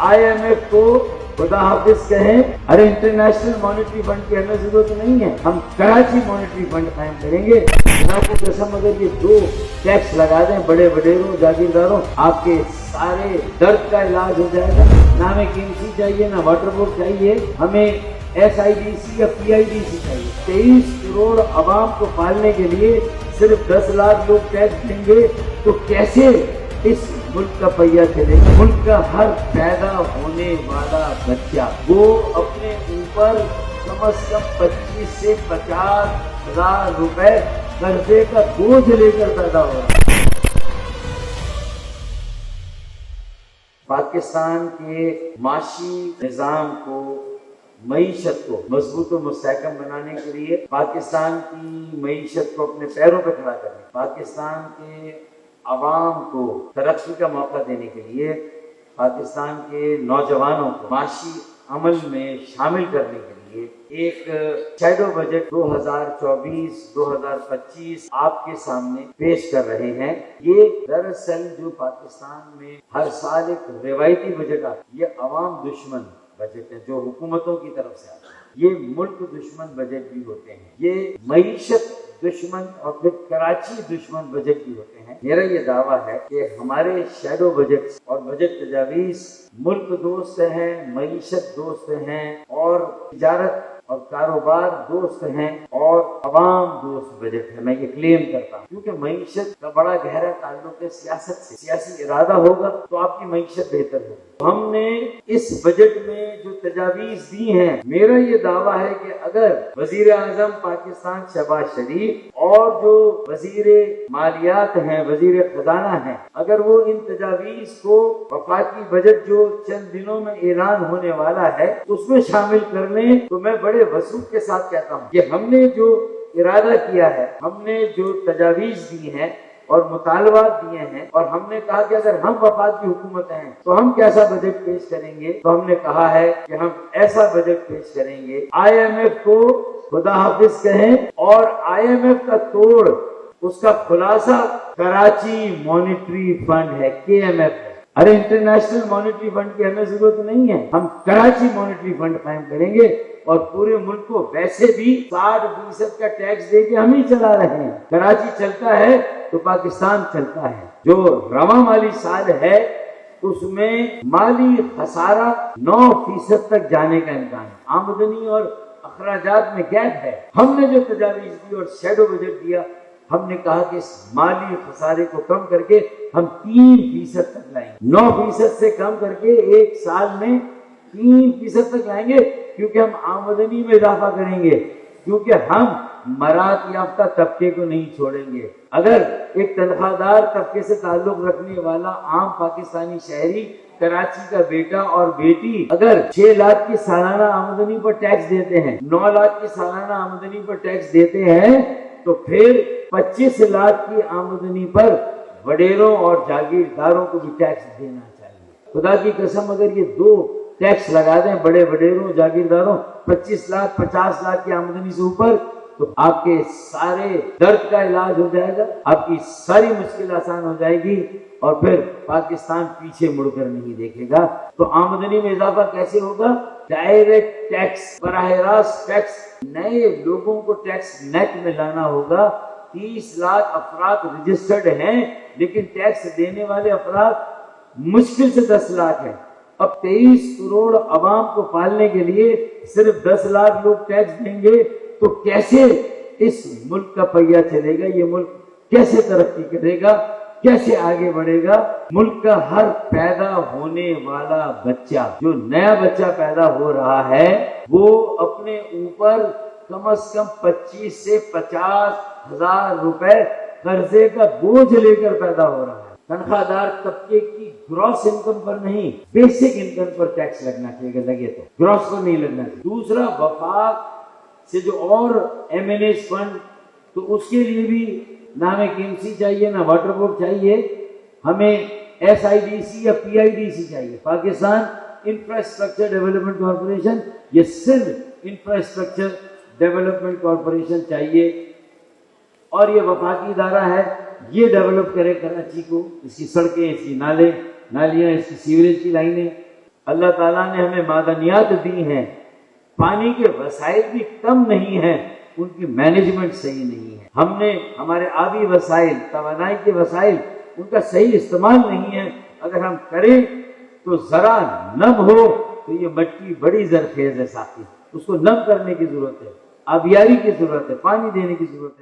IMF को खुदा हाफिज कहें। अरे इंटरनेशनल मॉनेटरी फंड की हमें जरूरत नहीं है, हम कराची मॉनेटरी फंड कायम करेंगे। खुदा की कसम अगर ये 2 टैक्स लगा दें बड़े बड़ेरों जागीरदारों, आपके सारे दर्द का इलाज हो जाएगा। ना हमें KMC चाहिए, ना वाटर बोर्ड चाहिए, हमें SIDC या PIDC चाहिए। 23 करोड़ आवाम को पालने के लिए सिर्फ 10 लाख लोग टैक्स देंगे तो कैसे इस मुल्क का पहिया चलेगा। मुल्क का हर पैदा होने वाला बच्चा वो अपने ऊपर कम से कम 25 से 50 हजार रुपए कर्जे का बोझ लेकर पैदा हो रहा है। पाकिस्तान के माशी निजाम को, मईशत को मजबूत और मुस्तहकम बनाने के लिए, पाकिस्तान की मईशत को अपने पैरों पर खड़ा करने, पाकिस्तान के अवाम को तरक्की का मौका देने के लिए, पाकिस्तान के नौजवानों को माशी अमल में शामिल करने के लिए एक शैडो बजट 2024-2025 आपके सामने पेश कर रहे हैं। ये दरअसल जो पाकिस्तान में हर साल एक रिवायती बजट आता है, ये अवाम दुश्मन बजट है जो हुकूमतों की तरफ से आता है। ये मुल्क दुश्मन बजट भी होते हैं, ये मईशत दुश्मन और फिर कराची दुश्मन बजट भी होते हैं। मेरा ये दावा है कि हमारे शैडो बजट और बजट तजावीज मुल्क दोस्त हैं, मईशत दोस्त हैं और तिजारत और कारोबार दोस्त हैं और अवाम दोस्त बजट है। मैं ये क्लेम करता हूँ क्योंकि मईशत का बड़ा गहरा ताल्लुक है सियासत से। सियासी इरादा होगा तो आपकी मईशत बेहतर होगी। हमने इस बजट में जो तजावीज दी हैं, मेरा ये दावा है कि अगर वजीर आजम पाकिस्तान शहबाज शरीफ और जो वजीर मालियात हैं, वजीर खजाना हैं, अगर वो इन तजावीज को वफाकी बजट जो चंद दिनों में ऐलान होने वाला है उसमें शामिल कर लें तो मैं बड़े वसूख के साथ कहता हूँ कि हमने जो इरादा किया है, हमने जो तजावीज दी हैं और मुतालबात दिए हैं, और हमने कहा कि अगर हम वफाक की हुकूमत हैं तो हम कैसा बजट पेश करेंगे, तो हमने कहा है कि हम ऐसा बजट पेश करेंगे। IMF को खुदा हाफिज कहें और IMF का तोड़, उसका खुलासा कराची मॉनेटरी फंड है, KMF है। अरे इंटरनेशनल मॉनेटरी फंड की हमें जरूरत नहीं है, हम कराची मॉनेटरी फंड कायम करेंगे और पूरे मुल्क को वैसे भी 60% का टैक्स दे के हम ही चला रहे हैं। कराची चलता है तो पाकिस्तान चलता है। जो रवा माली साल है उसमें माली खसारा 9% तक जाने का इम्कान है। आमदनी और अखराजात में गैप है। हमने जो तजावीज दी और शैडो बजट दिया, हमने कहा कि इस माली खसारे को कम करके हम 3% तक लाएंगे। 9% से कम करके एक साल में 3% तक लाएंगे क्योंकि हम आमदनी में इजाफा करेंगे, क्योंकि हम मरात याफ्ता तबके को नहीं छोड़ेंगे। अगर एक तनख्वाहदार तबके से ताल्लुक रखने वाला आम पाकिस्तानी शहरी, कराची का बेटा और बेटी अगर 6 लाख की सालाना आमदनी पर टैक्स देते हैं, 9 लाख की सालाना आमदनी पर टैक्स देते हैं, तो फिर 25 लाख की आमदनी पर वडेरों और जागीरदारों को भी टैक्स देना चाहिए। खुदा की कसम अगर ये 2 टैक्स लगा दें बड़े वडेरों जागीरदारों, 25 लाख 50 लाख की आमदनी से ऊपर, तो आपके सारे दर्द का इलाज हो जाएगा, आपकी सारी मुश्किल आसान हो जाएगी और फिर पाकिस्तान पीछे मुड़कर नहीं देखेगा। तो आमदनी में इजाफा कैसे होगा? डायरेक्ट टैक्स, बराह रास्त टैक्स, नए लोगों को टैक्स नेट में लाना होगा। 30 लाख अफराद रजिस्टर्ड हैं लेकिन टैक्स देने वाले अफराद मुश्किल से 10 लाख हैं। अब 23 करोड़ अवाम को पालने के लिए सिर्फ 10 लाख लोग टैक्स देंगे तो कैसे इस मुल्क का पहिया चलेगा? ये मुल्क कैसे तरक्की करेगा, कैसे आगे बढ़ेगा? मुल्क का हर पैदा होने वाला बच्चा, जो नया बच्चा पैदा हो रहा है, वो अपने ऊपर कम से कम 25 से 50 हजार रुपए कर्जे का बोझ लेकर पैदा हो रहा है। तनख्वाहदार तबके की ग्रॉस इनकम पर नहीं, बेसिक इनकम पर टैक्स लगना चाहिए, लगे तो ग्रॉस पर नहीं लगना चाहिए। दूसरा, वफाक से जो और MNA फंड, तो उसके लिए भी ना हमें KMC चाहिए, ना वाटर बोर्ड चाहिए, हमें SIDC या PIDC चाहिए, पाकिस्तान इंफ्रास्ट्रक्चर डेवलपमेंट कॉर्पोरेशन। ये सिर्फ इंफ्रास्ट्रक्चर डेवलपमेंट कॉर्पोरेशन चाहिए और ये वफाकी इदारा है, ये डेवलप करे कराची को, इसकी सड़कें, इसकी नालियां, इसकी सीवरेज की लाइनें। اللہ تعالیٰ نے ہمیں معدنیات دی ہیں، پانی کے وسائل بھی کم نہیں ہیں، ان کی مینجمنٹ صحیح نہیں ہے. ہم نے ہمارے آبی وسائل، توانائی کے وسائل، ان کا صحیح استعمال نہیں ہے. اگر ہم کریں تو ذرا نم ہو تو یہ مٹی بڑی زرخیز ہے ساتھی، اس کو نم کرنے کی ضرورت ہے، آبیاری کی ضرورت ہے، پانی دینے کی ضرورت ہے.